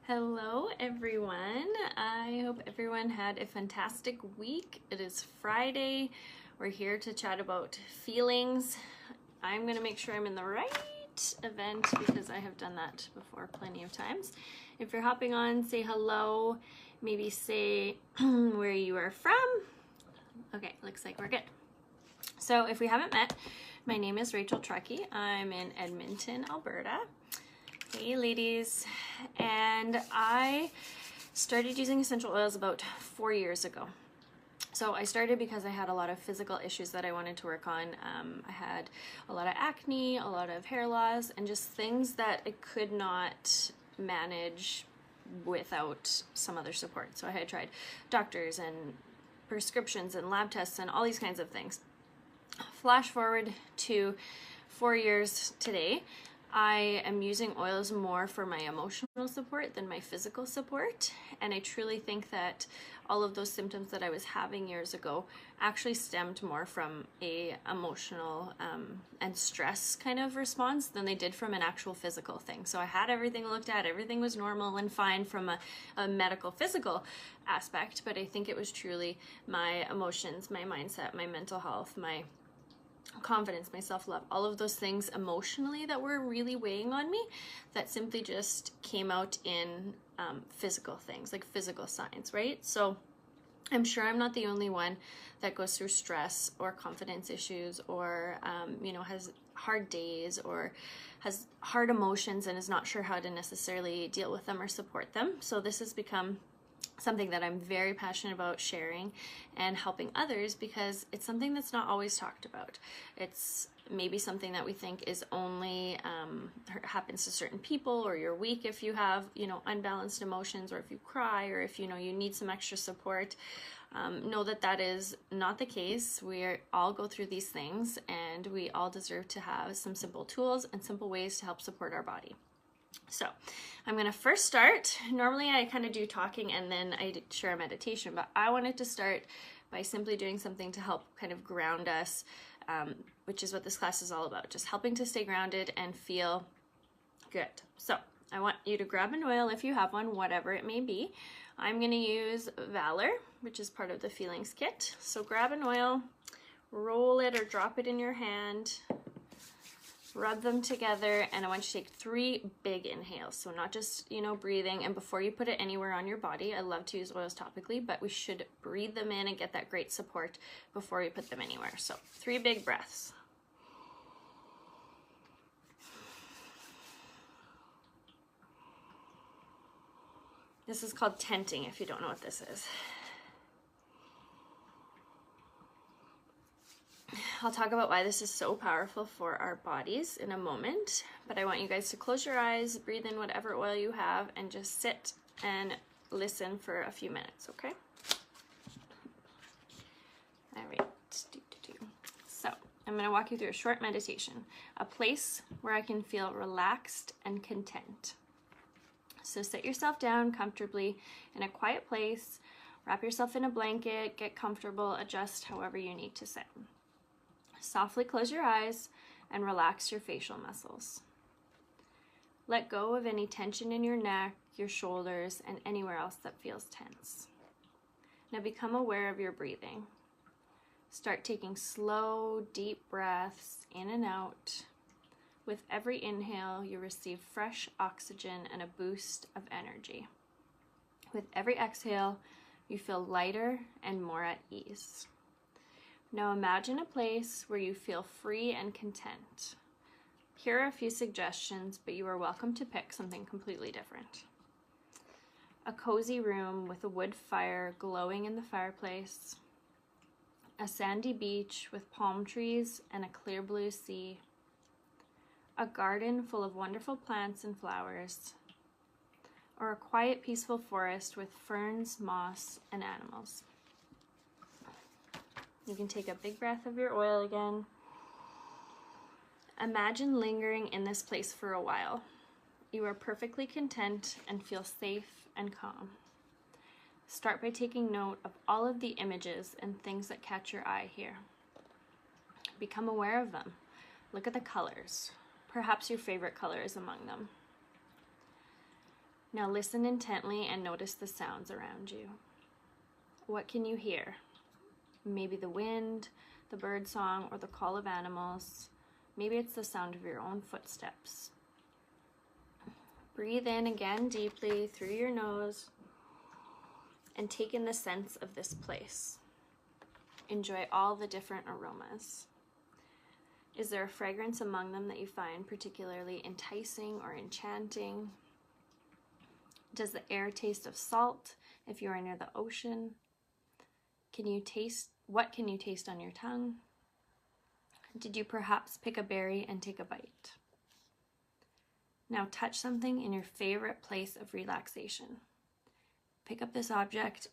Hello everyone. I hope everyone had a fantastic week. It is Friday. We're here to chat about feelings. I'm going to make sure I'm in the right event because I have done that before plenty of times. If you're hopping on, say hello. Maybe say where you are from. Okay, looks like we're good. So if we haven't met, my name is Rachel Truckee. I'm in Edmonton, Alberta. Hey ladies, and I started using essential oils about 4 years ago. So I started because I had a lot of physical issues that I wanted to work on. I had a lot of acne, a lot of hair loss, and just things that I could not manage without some other support. So I had tried doctors and prescriptions and lab tests and all these kinds of things. Flash forward to 4 years today. I am using oils more for my emotional support than my physical support, and I truly think that all of those symptoms that I was having years ago actually stemmed more from a emotional and stress kind of response than they did from an actual physical thing. So I had everything looked at, everything was normal and fine from a medical physical aspect, but I think it was truly my emotions, my mindset, my mental health, my confidence, my self-love, all of those things emotionally that were really weighing on me that simply just came out in physical things, like physical signs, right? So I'm sure I'm not the only one that goes through stress or confidence issues or, has hard days or has hard emotions and is not sure how to necessarily deal with them or support them. So this has become something that I'm very passionate about sharing and helping others because it's something that's not always talked about. It's maybe something that we think is only happens to certain people, or you're weak if you have, unbalanced emotions, or if you cry, or if, you need some extra support. Know that that is not the case. We all go through these things and we all deserve to have some simple tools and simple ways to help support our body. So I'm going to first start. Normally I kind of do talking and then I share a meditation, but I wanted to start by simply doing something to help kind of ground us, which is what this class is all about, just helping to stay grounded and feel good. So I want you to grab an oil if you have one, whatever it may be. I'm going to use Valor, which is part of the Feelings Kit. So grab an oil, roll it or drop it in your hand, rub them together, and I want you to take 3 big inhales. So not just, breathing, and before you put it anywhere on your body, I love to use oils topically, but we should breathe them in and get that great support before we put them anywhere. So 3 big breaths. This is called tenting if you don't know what this is. I'll talk about why this is so powerful for our bodies in a moment, but I want you guys to close your eyes, breathe in whatever oil you have, and just sit and listen for a few minutes, okay? All right. So I'm going to walk you through a short meditation, a place where I can feel relaxed and content. So sit yourself down comfortably in a quiet place, wrap yourself in a blanket, get comfortable, adjust however you need to sit. Softly close your eyes and relax your facial muscles. Let go of any tension in your neck, your shoulders, and anywhere else that feels tense. Now become aware of your breathing. Start taking slow, deep breaths in and out. With every inhale, you receive fresh oxygen and a boost of energy. With every exhale, you feel lighter and more at ease. Now imagine a place where you feel free and content. Here are a few suggestions, but you are welcome to pick something completely different. A cozy room with a wood fire glowing in the fireplace. A sandy beach with palm trees and a clear blue sea. A garden full of wonderful plants and flowers. Or a quiet, peaceful forest with ferns, moss, and animals. You can take a big breath of your oil again. Imagine lingering in this place for a while. You are perfectly content and feel safe and calm. Start by taking note of all of the images and things that catch your eye here. Become aware of them. Look at the colors. Perhaps your favorite color is among them. Now listen intently and notice the sounds around you. What can you hear? Maybe the wind, the bird song, or the call of animals. Maybe it's the sound of your own footsteps. Breathe in again deeply through your nose and take in the sense of this place. Enjoy all the different aromas. Is there a fragrance among them that you find particularly enticing or enchanting? Does the air taste of salt if you are near the ocean? What can you taste on your tongue? Did you perhaps pick a berry and take a bite? Now touch something in your favorite place of relaxation. Pick up this object,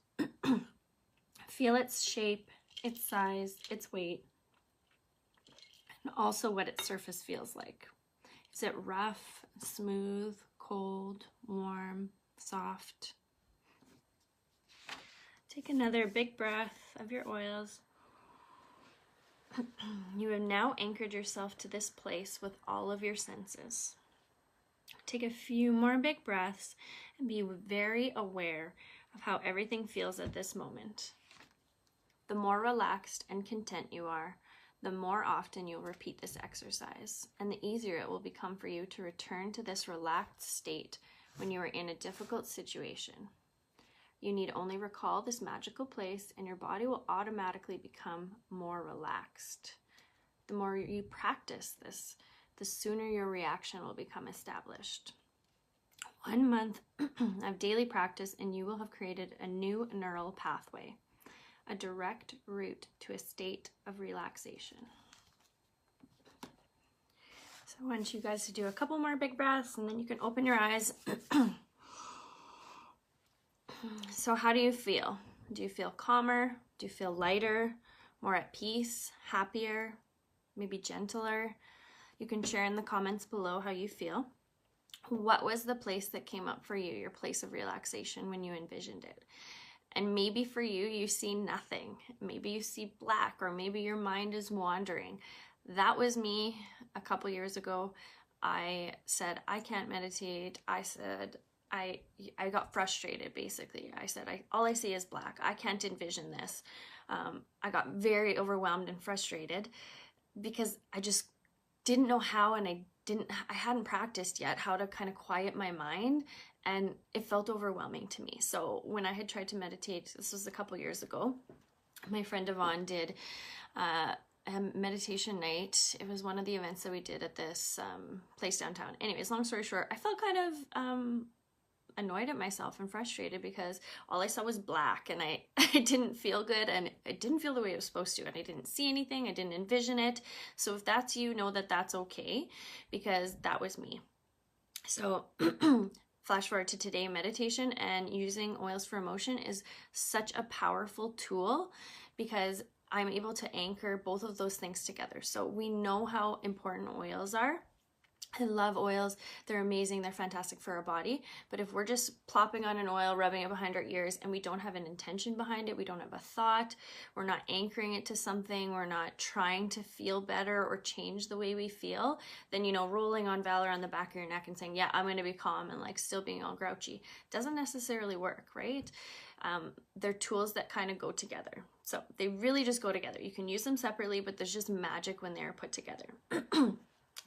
feel its shape, its size, its weight, and also what its surface feels like. Is it rough, smooth, cold, warm, soft? Take another big breath of your oils. You have now anchored yourself to this place with all of your senses. Take a few more big breaths and be very aware of how everything feels at this moment. The more relaxed and content you are, the more often you'll repeat this exercise, and the easier it will become for you to return to this relaxed state when you are in a difficult situation. You need only recall this magical place and your body will automatically become more relaxed. The more you practice this, the sooner your reaction will become established. 1 month of daily practice and you will have created a new neural pathway, a direct route to a state of relaxation. So I want you guys to do a couple more big breaths and then you can open your eyes. So how do you feel? Do you feel calmer? Do you feel lighter, more at peace, happier, maybe gentler? You can share in the comments below how you feel. What was the place that came up for you, your place of relaxation when you envisioned it? And maybe for you, you see nothing. Maybe you see black, or maybe your mind is wandering. That was me a couple years ago. I said, I can't meditate. I said, I got frustrated, basically. I said, all I see is black. I can't envision this. I got very overwhelmed and frustrated because I just didn't know how, and I hadn't practiced yet how to kind of quiet my mind, and it felt overwhelming to me. So when I had tried to meditate, this was a couple years ago, my friend Yvonne did a meditation night. It was one of the events that we did at this place downtown. Anyways, long story short, I felt kind of annoyed at myself and frustrated because all I saw was black, and I didn't feel good, and I didn't feel the way it was supposed to, and I didn't see anything. I didn't envision it. So if that's you, know that that's okay, because that was me. So flash forward to today, meditation and using oils for emotion is such a powerful tool because I'm able to anchor both of those things together. So we know how important oils are. I love oils. They're amazing. They're fantastic for our body. But if we're just plopping on an oil, rubbing it behind our ears, and we don't have an intention behind it, we don't have a thought, we're not anchoring it to something, we're not trying to feel better or change the way we feel, then, you know, rolling on Valor on the back of your neck and saying, yeah, I'm going to be calm, and like still being all grouchy doesn't necessarily work, right? They're tools that kind of go together. So they really just go together. You can use them separately, but there's just magic when they're put together.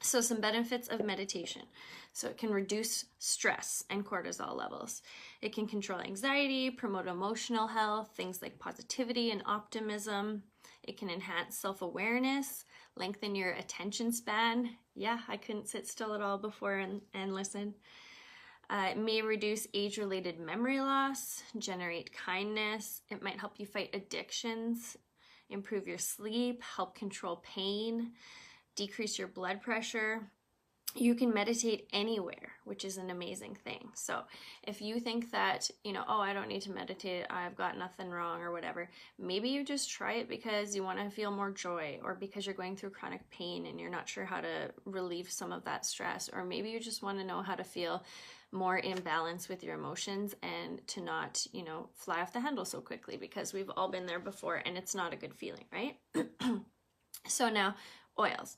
So some benefits of meditation. So it can reduce stress and cortisol levels. It can control anxiety, promote emotional health, things like positivity and optimism. It can enhance self-awareness, lengthen your attention span. Yeah, I couldn't sit still at all before and listen. It may reduce age-related memory loss, generate kindness. It might help you fight addictions, improve your sleep, help control pain, decrease your blood pressure. You can meditate anywhere, which is an amazing thing. So if you think that, you know, oh, I don't need to meditate, I've got nothing wrong or whatever, maybe you just try it because you want to feel more joy, or because you're going through chronic pain and you're not sure how to relieve some of that stress, or maybe you just want to know how to feel more in balance with your emotions and to not, you know, fly off the handle so quickly, because we've all been there before and it's not a good feeling, right? So now, oils.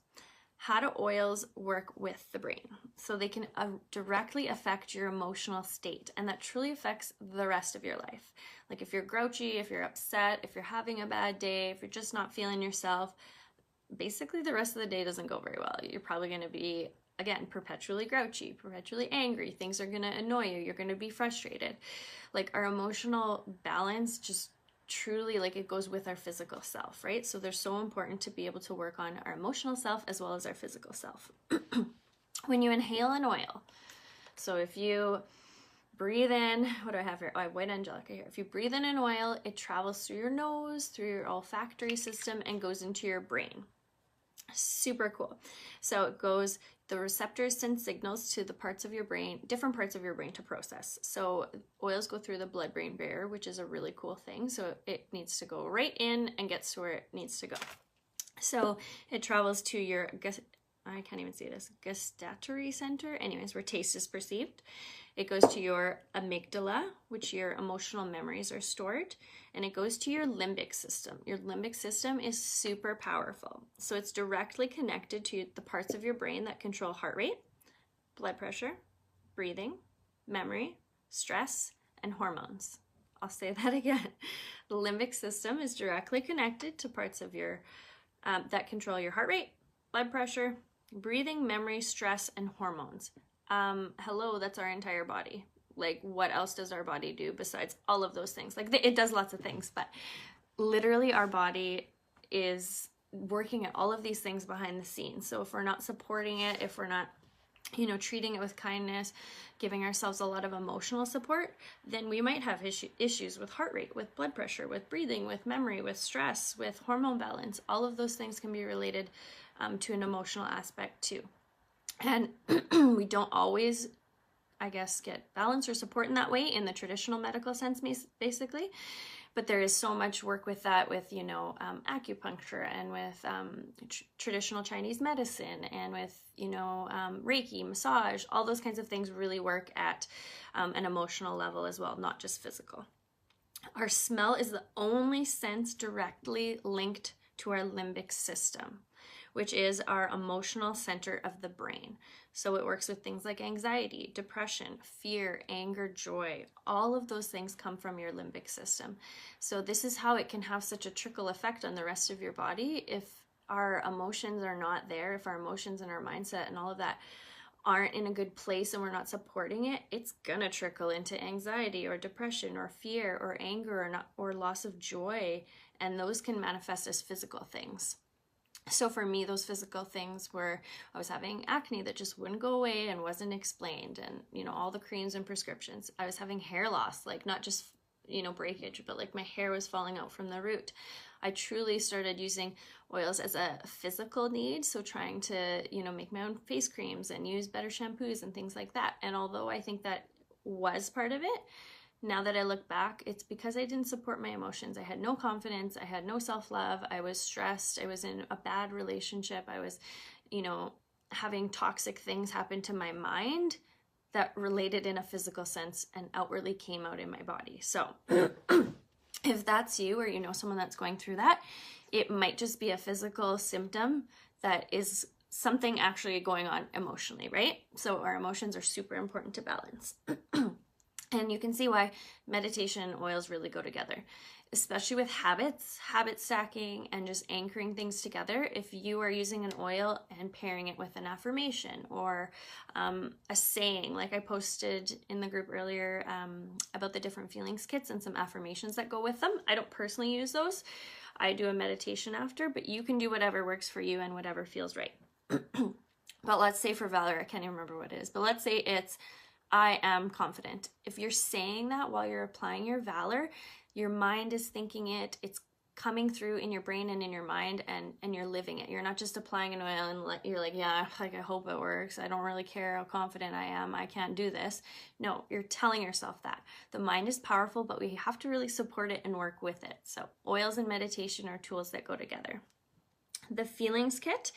how do oils work with the brain? So they can directly affect your emotional state, and that truly affects the rest of your life. Like if you're grouchy, if you're upset, if you're having a bad day, if you're just not feeling yourself, basically the rest of the day doesn't go very well. You're probably going to be, again, perpetually grouchy, perpetually angry. Things are going to annoy you. You're going to be frustrated. Like our emotional balance just truly, like, it goes with our physical self, right? So they're so important to be able to work on our emotional self as well as our physical self. When you inhale an oil, so if you breathe in, what do I have here? Oh, I have white angelica here. If you breathe in an oil, it travels through your nose, through your olfactory system, and goes into your brain. Super cool. So it goes, the receptors send signals to the parts of your brain, different parts of your brain to process. So oils go through the blood-brain barrier, which is a really cool thing. So it needs to go right in and gets to where it needs to go. So it travels to your, I can't even see this, gustatory center, anyways, where taste is perceived. It goes to your amygdala, which your emotional memories are stored, and it goes to your limbic system. Your limbic system is super powerful. So it's directly connected to the parts of your brain that control heart rate, blood pressure, breathing, memory, stress, and hormones. I'll say that again. The limbic system is directly connected to parts of your that control your heart rate, blood pressure, breathing, memory, stress, and hormones. Hello, that's our entire body. Like, what else does our body do besides all of those things? Like, it does lots of things, but literally our body is working at all of these things behind the scenes. So if we're not supporting it, if we're not, treating it with kindness, giving ourselves a lot of emotional support, then we might have issues with heart rate, with blood pressure, with breathing, with memory, with stress, with hormone balance. All of those things can be related to an emotional aspect too. And we don't always, I guess, get balance or support in that way in the traditional medical sense, basically. But there is so much work with that, with, acupuncture and with traditional Chinese medicine and with, Reiki, massage, all those kinds of things really work at an emotional level as well, not just physical. Our smell is the only sense directly linked to our limbic system, which is our emotional center of the brain. So it works with things like anxiety, depression, fear, anger, joy. All of those things come from your limbic system. So this is how it can have such a trickle effect on the rest of your body. If our emotions are not there, if our emotions and our mindset and all of that aren't in a good place and we're not supporting it, it's gonna trickle into anxiety or depression or fear or anger or loss of joy. And those can manifest as physical things. So for me, those physical things were, I was having acne that just wouldn't go away and wasn't explained, and all the creams and prescriptions. I was having hair loss, like not just breakage, but like my hair was falling out from the root. I truly started using oils as a physical need, so trying to make my own face creams and use better shampoos and things like that. And although I think that was part of it, now that I look back, it's because I didn't support my emotions. I had no confidence. I had no self-love. I was stressed. I was in a bad relationship. I was, having toxic things happen to my mind that related in a physical sense and outwardly came out in my body. So if that's you or someone that's going through that, it might just be a physical symptom that is something actually going on emotionally, right? So our emotions are super important to balance. And you can see why meditation and oils really go together, especially with habit stacking, and just anchoring things together. If you are using an oil and pairing it with an affirmation or a saying, like I posted in the group earlier about the different feelings kits and some affirmations that go with them. I don't personally use those. I do a meditation after, but you can do whatever works for you and whatever feels right. But let's say for Valor, I can't even remember what it is, but let's say it's I am confident. If you're saying that while you're applying your Valor, your mind is thinking it, it's coming through in your brain and in your mind, and you're living it. You're not just applying an oil and you're like, yeah, like I hope it works. I don't really care how confident I am. I can't do this. No, you're telling yourself that. The mind is powerful, but we have to really support it and work with it. So oils and meditation are tools that go together. The Feelings Kit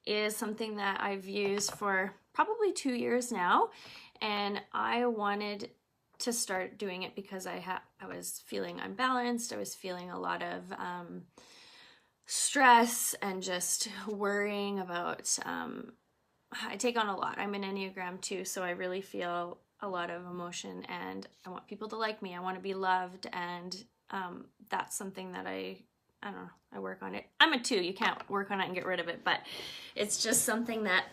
is something that I've used for probably 2 years now. And I wanted to start doing it because I was feeling unbalanced. I was feeling a lot of stress and just worrying about, I take on a lot. I'm an Enneagram 2, so I really feel a lot of emotion, and I want people to like me. I want to be loved, and that's something that I don't know, I work on it. I'm a 2, you can't work on it and get rid of it, but it's just something that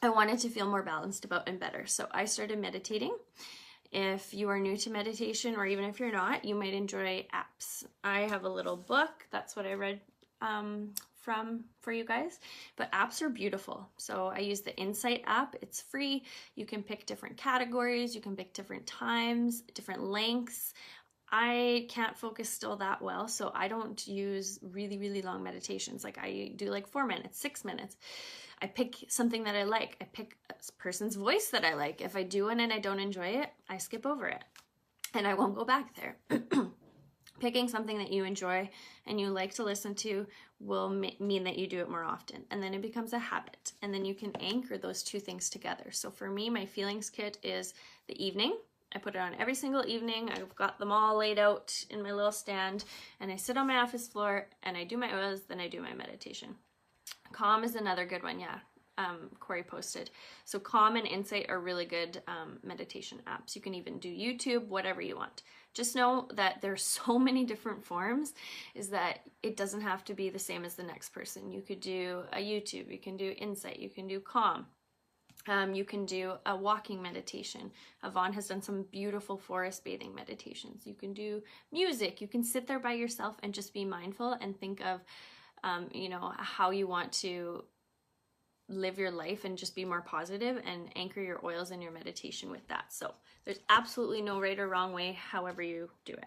I wanted to feel more balanced about and better. So I started meditating. If you are new to meditation, or even if you're not, you might enjoy apps. I have a little book. That's what I read for you guys. But apps are beautiful. So I use the Insight app. It's free. You can pick different categories. You can pick different times, different lengths. I can't focus still that well, so I don't use really, really long meditations. Like I do like 4 minutes, 6 minutes. I pick something that I like. I pick a person's voice that I like. If I do one and I don't enjoy it, I skip over it and I won't go back there. Picking something that you enjoy and you like to listen to will mean that you do it more often, and then it becomes a habit, and then you can anchor those two things together. So for me, my feelings kit is the evening. I put it on every single evening. I've got them all laid out in my little stand, and I sit on my office floor and I do my oils, then I do my meditation. Calm is another good one, yeah. Corey posted. So Calm and Insight are really good meditation apps. You can even do YouTube, whatever you want. Just know that there's so many different forms, is that it doesn't have to be the same as the next person. You could do a YouTube, you can do Insight, you can do Calm. You can do a walking meditation. Yvonne has done some beautiful forest bathing meditations. You can do music. You can sit there by yourself and just be mindful and think of, how you want to live your life and just be more positive, and anchor your oils and your meditation with that. So there's absolutely no right or wrong way, however you do it.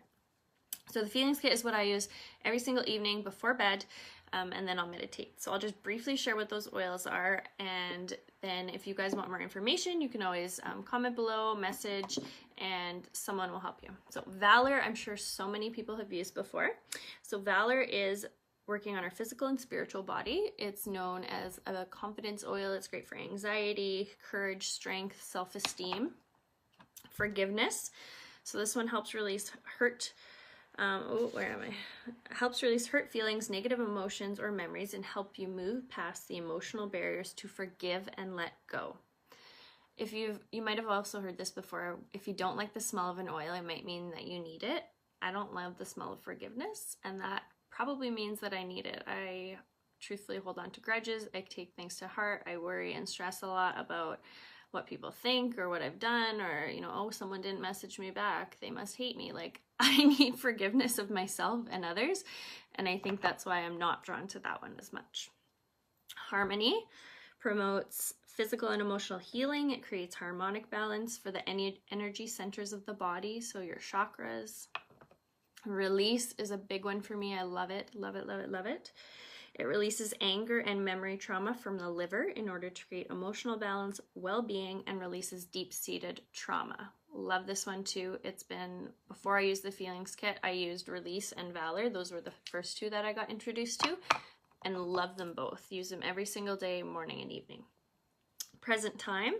So the feelings kit is what I use every single evening before bed, and then I'll meditate. So I'll just briefly share what those oils are, and then if you guys want more information, you can always comment below, message, and someone will help you. So Valor, I'm sure so many people have used before. So Valor is working on our physical and spiritual body. It's known as a confidence oil. It's great for anxiety, courage, strength, self-esteem, forgiveness. So this one helps release hurt. Helps release hurt feelings, negative emotions, or memories, and help you move past the emotional barriers to forgive and let go. If you might have also heard this before. If you don't like the smell of an oil, it might mean that you need it. I don't love the smell of forgiveness, and that probably means that I need it. I truthfully hold on to grudges. I take things to heart. I worry and stress a lot about what people think or what I've done, or, oh, someone didn't message me back, they must hate me. Like, I need forgiveness of myself and others, and I think that's why I'm not drawn to that one as much. Harmony promotes physical and emotional healing. It creates harmonic balance for the energy centers of the body, so your chakras. Release is a big one for me. I love it, love it, love it, love it. It releases anger and memory trauma from the liver in order to create emotional balance, well-being, and releases deep-seated trauma. Love this one too. It's been, before I used the feelings kit, I used Release and Valor. Those were the first two that I got introduced to, and love them both. Use them every single day, morning and evening. Present time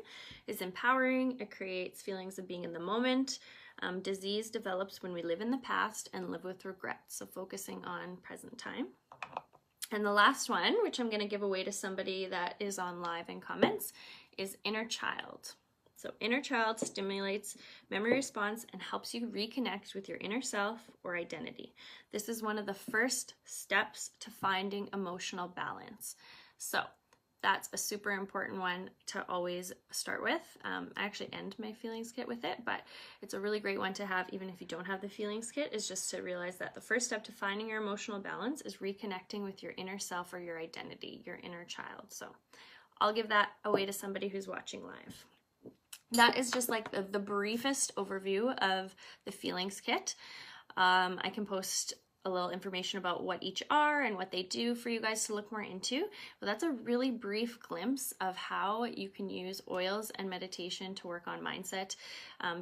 is empowering. It creates feelings of being in the moment. Disease develops when we live in the past and live with regret. So focusing on present time. And the last one, which I'm going to give away to somebody that is on live and comments, is Inner Child. So Inner Child stimulates memory response and helps you reconnect with your inner self or identity. This is one of the first steps to finding emotional balance. So that's a super important one to always start with. I actually end my feelings kit with it, but it's a really great one to have even if you don't have the feelings kit, is just to realize that the first step to finding your emotional balance is reconnecting with your inner self or your identity, your inner child. So I'll give that away to somebody who's watching live. That is just like the briefest overview of the feelings kit. I can post a little information about what each are and what they do for you guys to look more into. But that's a really brief glimpse of how you can use oils and meditation to work on mindset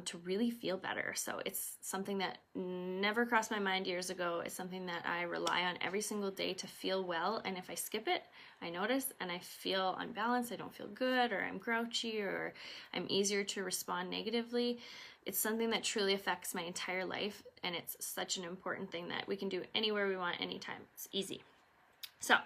to really feel better. So it's something that never crossed my mind years ago. It's something that I rely on every single day to feel well. And if I skip it, I notice and I feel unbalanced, I don't feel good, or I'm grouchy, or I'm easier to respond negatively. It's something that truly affects my entire life, and it's such an important thing that we can do anywhere we want, anytime. It's easy. So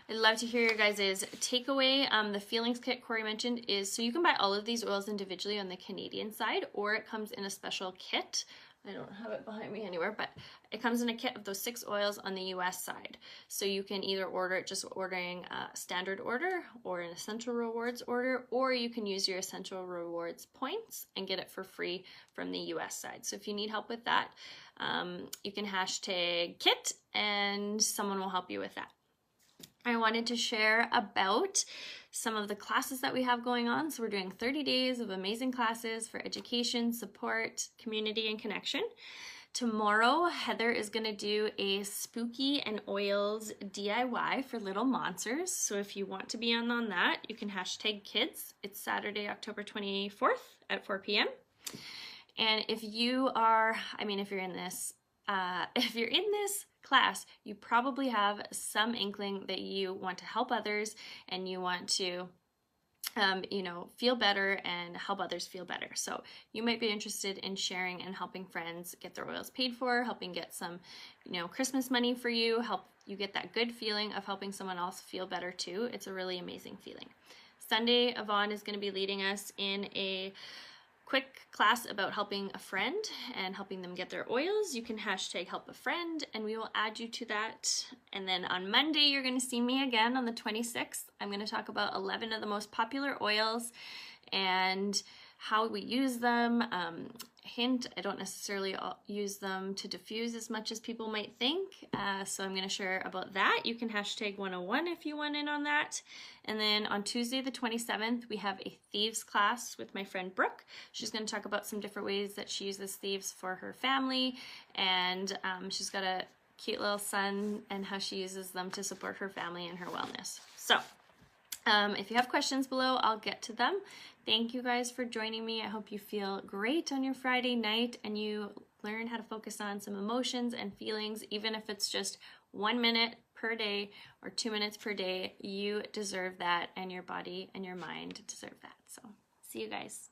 I'd love to hear your guys' takeaway. The feelings kit Corey mentioned is, so you can buy all of these oils individually on the Canadian side, or it comes in a special kit. I don't have it behind me anywhere, but it comes in a kit of those 6 oils on the US side. So you can either order it just ordering a standard order or an Essential Rewards order, or you can use your Essential Rewards points and get it for free from the US side. So if you need help with that, you can hashtag kit and someone will help you with that. I wanted to share about some of the classes that we have going on. So we're doing 30 days of amazing classes for education, support, community, and connection. Tomorrow, Heather is going to do a spooky and oils DIY for little monsters. So if you want to be on that, you can hashtag kids. It's Saturday, October 24th at 4 p.m. And if you are, if you're in this class, you probably have some inkling that you want to help others and you want to feel better and help others feel better. So you might be interested in sharing and helping friends get their oils paid for, helping get some, Christmas money for you, help you get that good feeling of helping someone else feel better too. It's a really amazing feeling. Sunday, Yvonne is going to be leading us in a quick class about helping a friend and helping them get their oils. You can hashtag help a friend and we will add you to that. And then on Monday, you're going to see me again on the 26th. I'm going to talk about 11 of the most popular oils and how we use them. Hint, I don't necessarily use them to diffuse as much as people might think. So I'm going to share about that. You can hashtag 101 if you want in on that. And then on Tuesday, the 27th, we have a thieves class with my friend Brooke. She's going to talk about some different ways that she uses thieves for her family. And she's got a cute little son and how she uses them to support her family and her wellness. So if you have questions below, I'll get to them. Thank you guys for joining me. I hope you feel great on your Friday night and you learn how to focus on some emotions and feelings, even if it's just 1 minute per day or 2 minutes per day. You deserve that, and your body and your mind deserve that. So see you guys.